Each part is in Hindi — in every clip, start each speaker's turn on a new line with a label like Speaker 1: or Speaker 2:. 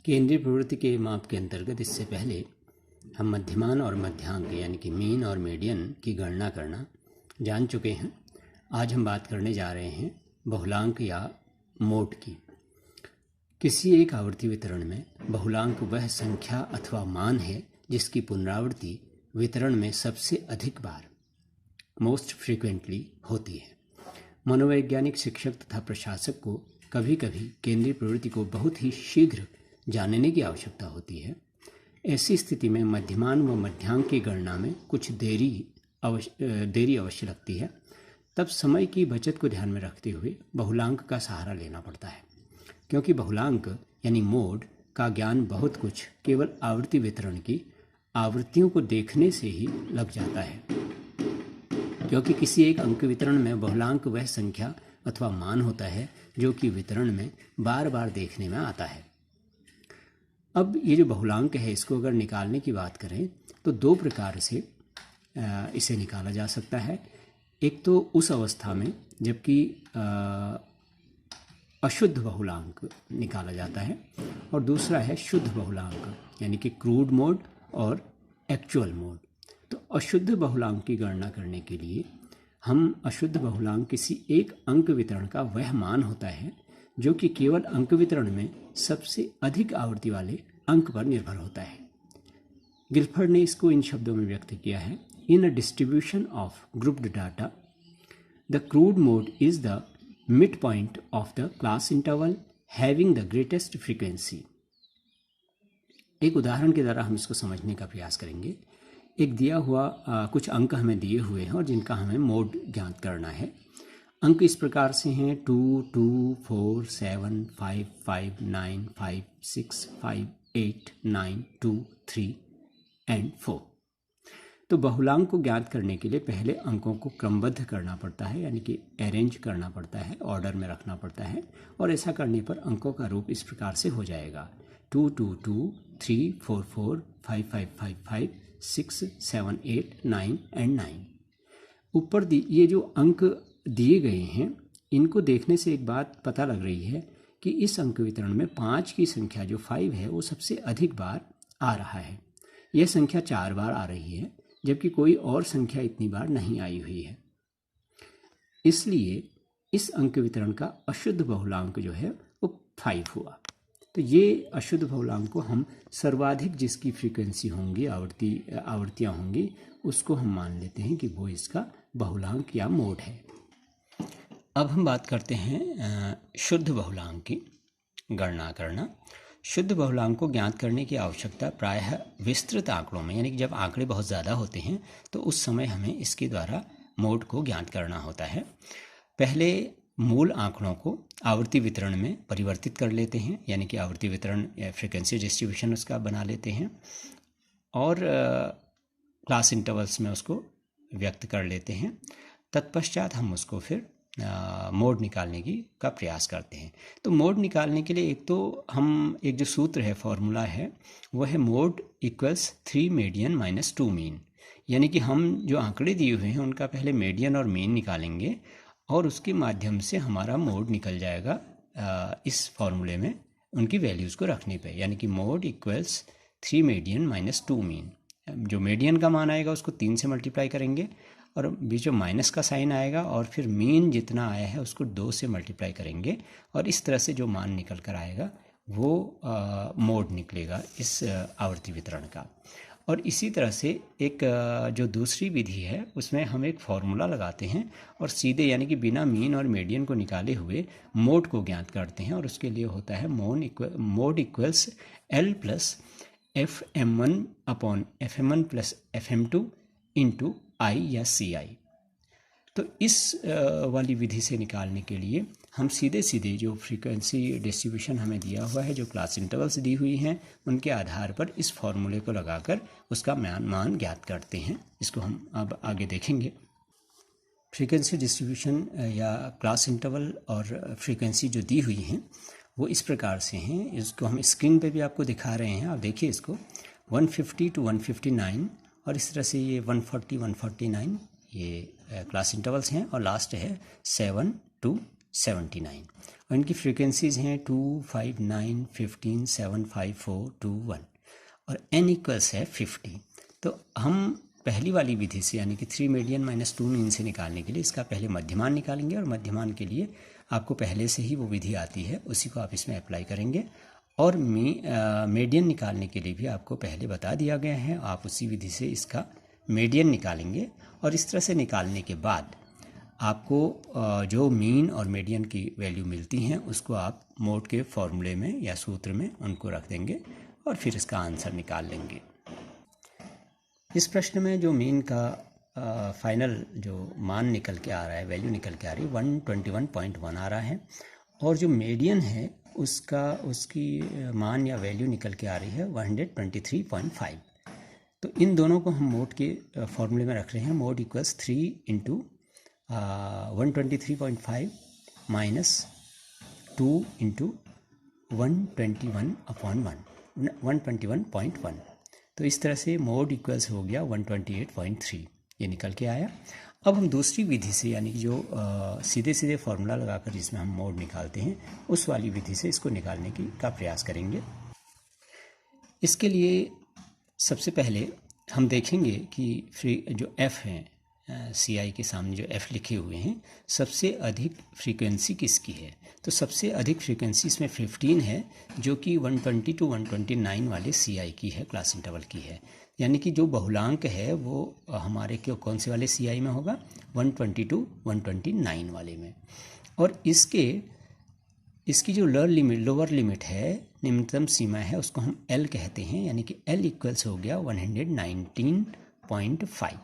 Speaker 1: केंद्रीय प्रवृत्ति के माप के अंतर्गत इससे पहले हम मध्यमान और मध्यांक यानी कि मीन और मीडियन की गणना करना जान चुके हैं। आज हम बात करने जा रहे हैं बहुलांक या मोड की। किसी एक आवर्ती वितरण में बहुलांक वह संख्या अथवा मान है जिसकी पुनरावृत्ति वितरण में सबसे अधिक बार मोस्ट फ्रीक्वेंटली होती है। मनोवैज्ञानिक शिक्षक तथा प्रशासक को कभी कभी केंद्रीय प्रवृत्ति को बहुत ही शीघ्र जानने की आवश्यकता होती है। ऐसी स्थिति में मध्यमान व मध्यांक की गणना में कुछ देरी अवश्य लगती है। तब समय की बचत को ध्यान में रखते हुए बहुलांक का सहारा लेना पड़ता है, क्योंकि बहुलांक यानी मोड का ज्ञान बहुत कुछ केवल आवर्ती वितरण की आवृत्तियों को देखने से ही लग जाता है, क्योंकि किसी एक अंक वितरण में बहुलांक वह संख्या अथवा मान होता है जो कि वितरण में बार बार देखने में आता है। अब ये जो बहुलांक है इसको अगर निकालने की बात करें तो दो प्रकार से इसे निकाला जा सकता है। एक तो उस अवस्था में जबकि अशुद्ध बहुलांक निकाला जाता है, और दूसरा है शुद्ध बहुलांक यानी कि क्रूड मोड और एक्चुअल मोड। तो अशुद्ध बहुलांक की गणना करने के लिए हम अशुद्ध बहुलांक किसी एक अंक वितरण का वह मान होता है जो कि केवल अंक वितरण में सबसे अधिक आवृत्ति वाले अंक पर निर्भर होता है। गिल्फर्ड ने इसको इन शब्दों में व्यक्त किया है: in a distribution of grouped data the crude mode is the mid point of the class interval having the greatest frequency. एक उदाहरण के द्वारा हम इसको समझने का प्रयास करेंगे। एक दिया हुआ कुछ अंक हमें दिए हुए हैं और जिनका हमें मोड ज्ञात करना है। अंक इस प्रकार से हैं 2, 2, 4, 7, 5, 5, 9, 5, 6, 5, 8, 9, 2, 3 एंड 4। तो बहुलांक को ज्ञात करने के लिए पहले अंकों को क्रमबद्ध करना पड़ता है, यानी कि अरेंज करना पड़ता है, ऑर्डर में रखना पड़ता है। और ऐसा करने पर अंकों का रूप इस प्रकार से हो जाएगा: 2, 2, 2, 3, 4, 4, 5, 5, 5, 5, 6, 7, 8, 9 एंड 9। ऊपर ये जो अंक दिए गए हैं इनको देखने से एक बात पता लग रही है कि इस अंक वितरण में 5 की संख्या जो 5 है वो सबसे अधिक बार आ रहा है। यह संख्या 4 बार आ रही है, जबकि कोई और संख्या इतनी बार नहीं आई हुई है। इसलिए इस अंक वितरण का अशुद्ध बहुलांक जो है वो 5 हुआ। तो ये अशुद्ध बहुलांक को हम सर्वाधिक जिसकी फ्रीक्वेंसी होंगी, आवृत्तियाँ होंगी, उसको हम मान लेते हैं कि वो इसका बहुलांक या मोड है। अब हम बात करते हैं शुद्ध बहुलांक की गणना करना। शुद्ध बहुलांक को ज्ञात करने की आवश्यकता प्रायः विस्तृत आंकड़ों में, यानी कि जब आंकड़े बहुत ज़्यादा होते हैं तो उस समय हमें इसके द्वारा मोड को ज्ञात करना होता है। पहले मूल आंकड़ों को आवर्ती वितरण में परिवर्तित कर लेते हैं, यानी कि आवर्ती वितरण फ्रीक्वेंसी डिस्ट्रीब्यूशन उसका बना लेते हैं और क्लास इंटरवल्स में उसको व्यक्त कर लेते हैं। तत्पश्चात हम उसको फिर मोड निकालने का प्रयास करते हैं। तो मोड निकालने के लिए एक जो सूत्र है, फॉर्मूला है, वो है mode equals 3 median minus 2 mean. यानी कि हम जो आंकड़े दिए हुए हैं उनका पहले मीडियन और मीन निकालेंगे और उसके माध्यम से हमारा मोड निकल जाएगा इस फॉर्मूले में उनकी वैल्यूज़ को रखने पे। यानी कि mode equals 3 median minus 2 mean. जो मीडियन का मान आएगा उसको 3 से मल्टीप्लाई करेंगे और बीच में माइनस का साइन आएगा और फिर मीन जितना आया है उसको 2 से मल्टीप्लाई करेंगे और इस तरह से जो मान निकल कर आएगा वो मोड निकलेगा इस आवर्ती वितरण का। और इसी तरह से एक जो दूसरी विधि है उसमें हम एक फॉर्मूला लगाते हैं और सीधे, यानी कि बिना मीन और मीडियन को निकाले हुए मोड को ज्ञात करते हैं। और उसके लिए होता है mode equals L plus FM1 upon FM1 plus FM2 into I या CI। तो इस वाली विधि से निकालने के लिए हम सीधे जो फ्रीक्वेंसी डिस्ट्रीब्यूशन हमें दिया हुआ है, जो क्लास इंटरवल्स दी हुई हैं, उनके आधार पर इस फॉर्मूले को लगाकर उसका मान ज्ञात करते हैं। इसको हम अब आगे देखेंगे। फ्रीक्वेंसी डिस्ट्रीब्यूशन या क्लास इंटरवल और फ्रीक्वेंसी जो दी हुई हैं वो इस प्रकार से हैं। इसको हम स्क्रीन पे भी आपको दिखा रहे हैं, आप देखिए इसको। 150 to 159 और इस तरह से ये 140 149 ये क्लास इंटरवल्स हैं और लास्ट है 7 to 79। और इनकी फ्रीक्वेंसीज हैं 2, 5, 9, 15, 7, 5, 4, 2, 1 और n इक्वल्स है 50। तो हम पहली वाली विधि से यानी कि 3 मीडियन माइनस 2 मीन से निकालने के लिए इसका पहले मध्यमान निकालेंगे और मध्यमान के लिए आपको पहले से ही वो विधि आती है, उसी को आप इसमें अप्लाई करेंगे। और मीडियन निकालने के लिए भी आपको पहले बता दिया गया है, आप उसी विधि से इसका मीडियन निकालेंगे और इस तरह से निकालने के बाद आपको जो मीन और मीडियन की वैल्यू मिलती हैं उसको आप मोड के फॉर्मूले में या सूत्र में उनको रख देंगे और फिर इसका आंसर निकाल लेंगे। इस प्रश्न में जो मीन का फाइनल जो मान निकल के आ रहा है, वैल्यू निकल के आ रही है 121.1 आ रहा है और जो मीडियन है उसकी मान या वैल्यू निकल के आ रही है 123.5। तो इन दोनों को हम मोड के फॉर्मूले में रख रहे हैं। Mode equals 3 into 123.5 minus 2 into 121.1। तो इस तरह से मोड इक्वल्स हो गया 128.3, ये निकल के आया। अब हम दूसरी विधि से यानी कि जो सीधे सीधे फार्मूला लगाकर जिसमें हम मोड निकालते हैं उस वाली विधि से इसको निकालने का प्रयास करेंगे। इसके लिए सबसे पहले हम देखेंगे कि जो f हैं CI के सामने जो f लिखे हुए हैं सबसे अधिक फ्रीक्वेंसी किसकी है। तो सबसे अधिक फ्रीक्वेंसी इसमें 15 है जो कि 120 to 129 वाले CI की है, क्लास इंटरवल की है। यानी कि जो बहुलांक है वो हमारे कौन से वाले CI में होगा, 120 to 129 वाले में। और इसकी जो लोअर लिमिट है, निम्नतम सीमा है, उसको हम L कहते हैं, यानी कि L इक्वल्स हो गया 119.5।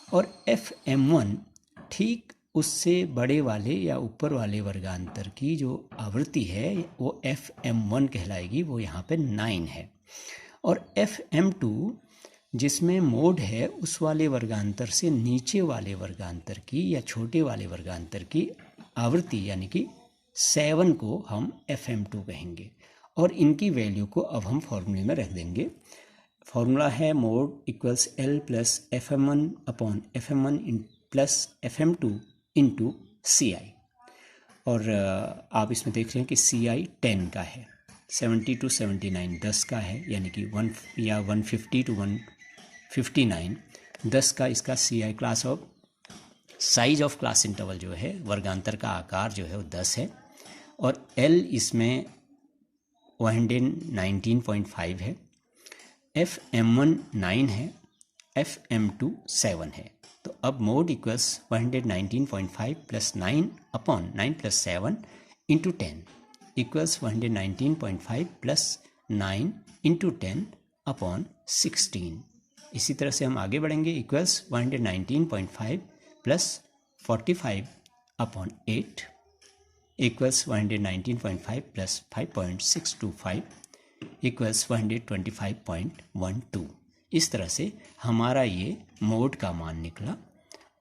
Speaker 1: और FM1 ठीक उससे बड़े वाले या ऊपर वाले वर्गांतर की जो आवृत्ति है वो FM1 कहलाएगी, वो यहाँ पे 9 है। और FM2 जिसमें मोड है उस वाले वर्गांतर से नीचे वाले वर्गांतर की या छोटे वाले वर्गांतर की आवृत्ति यानी कि 7 को हम FM2 कहेंगे। और इनकी वैल्यू को अब हम फॉर्मूले में रख देंगे। फॉर्मूला है mode equals L plus FM1 upon FM1 plus FM2 into CI। और आप इसमें देख रहे हैं कि CI 10 का है, 70 to 79 10 का है, यानी कि 150 to 159 10 का इसका CI class of size of class interval जो है, वर्गांतर का आकार जो है वो 10 है। और L इसमें 119.5 है, FM1 9 है, FM2 7 है। तो अब mode equals 119.5 plus 9 upon 9 plus 7 into 10 equals 119.5 plus 9 into 10 upon 16। इसी तरह से हम आगे बढ़ेंगे, equals 119.5 plus 45 upon 8 equals 119.5 plus 5.625 equals 125.12। इस तरह से हमारा ये मोड का मान निकला।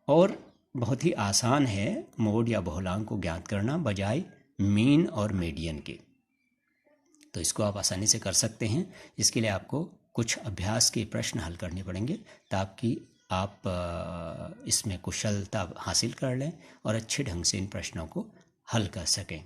Speaker 1: और बहुत ही आसान है मोड या बहुलांक को ज्ञात करना बजाय मीन और मीडियन के। तो इसको आप आसानी से कर सकते हैं। इसके लिए आपको कुछ अभ्यास के प्रश्न हल करने पड़ेंगे ताकि आप इसमें कुशलता हासिल कर लें और अच्छे ढंग से इन प्रश्नों को हल कर सकें।